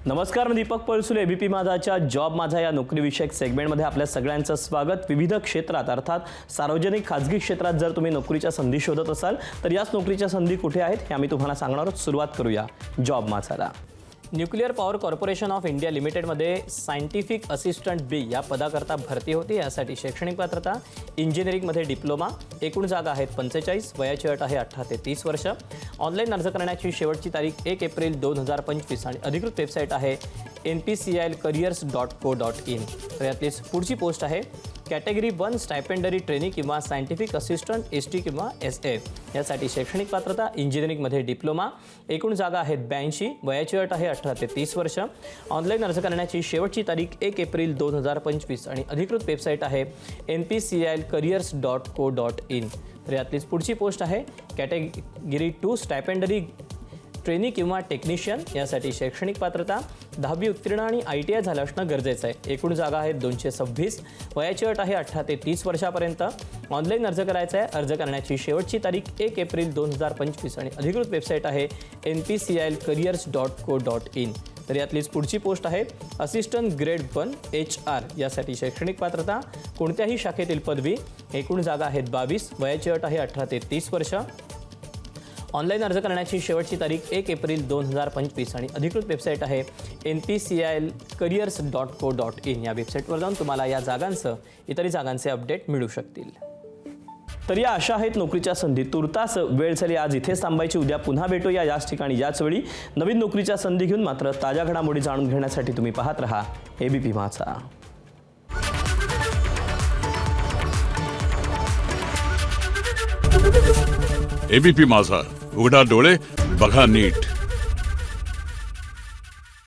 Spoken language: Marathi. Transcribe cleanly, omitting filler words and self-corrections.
नमस्कार, मी दीपक पळसुले. एबीपी माझाच्या जॉब माझा या नोकरीविषयक सेगमेंटमध्ये आपल्या सगळ्यांचं स्वागत. विविध क्षेत्रात अर्थात सार्वजनिक खाजगी क्षेत्रात जर तुम्ही नोकरीच्या संधी शोधत असाल तर याच नोकरीच्या संधी कुठे आहेत हे आम्ही तुम्हाला सांगणार आहोत. सुरुवात करूया जॉब माझाला. Nuclear power corporation of India लिमिटेडमध्ये सायंटिफिक असिस्टंट बी या पदाकरता भरती होती. यासाठी शैक्षणिक पात्रता इंजिनिअरिंगमध्ये डिप्लोमा. एकूण जागा आहेत 45. वयाची अट आहे 18 ते 30 वर्ष. ऑनलाईन अर्ज करण्याची शेवटची तारीख 1 एप्रिल 2025 आणि अधिकृत वेबसाईट आहे npcilcareers.co.in. तर यातलीच पुढची पोस्ट आहे कॅटेगरी 1 स्टायपेंडरी ट्रेनी किंवा सायंटिफिक असिस्टंट ST किंवा SA. यासाठी शैक्षणिक पात्रता इंजिनिअरिंगमध्ये डिप्लोमा. एकूण जागा आहेत 82. वयाची अट आहे 18 ते 30 वर्ष. ऑनलाईन अर्ज करण्याची शेवटची तारीख 1 एप्रिल 2025 आणि अधिकृत वेबसाईट आहे npcilcareers.co.in. तर यातलीच पुढची पोस्ट आहे कॅटेगरी 2 स्टायपेंडरी ट्रेनी किंवा टेक्निशियन. यासाठी शैक्षणिक पात्रता 10वी उत्तीर्ण आणि ITI झालं असणं गरजेचं आहे. एकूण जागा आहेत 226. वयाची अट आहे 18 ते 30 वर्षापर्यंत. ऑनलाईन अर्ज करायचा आहे. अर्ज करण्याची शेवटची तारीख 1 एप्रिल 2025 आणि अधिकृत वेबसाईट आहे npcilcareers.co.in. तर यातलीच पुढची पोस्ट आहे असिस्टंट ग्रेड 1 HR. यासाठी शैक्षणिक पात्रता कोणत्याही शाखेतील पदवी. एकूण जागा आहेत 22. वयाची अट आहे 18 ते 30 वर्ष. ऑनलाईन अर्ज करण्याची शेवटची तारीख 1 एप्रिल 2025 आणि अधिकृत वेबसाईट आहे npcilcareers.co.in. या वेबसाईटवर जाऊन तुम्हाला या जागांचं इतरही जागांचे अपडेट मिळू शकतील. तर या अशा आहेत नोकरीच्या संधी. तुर्तास वेळ झाली आज इथेच थांबायची. उद्या पुन्हा भेटूया याच ठिकाणी याच वेळी नवीन नोकरीच्या संधी घेऊन. मात्र ताज्या घडामोडी जाणून घेण्यासाठी तुम्ही पाहत रहा एबीपी माझा. एबीपी माझा, उघडा डोळे बघा नीट.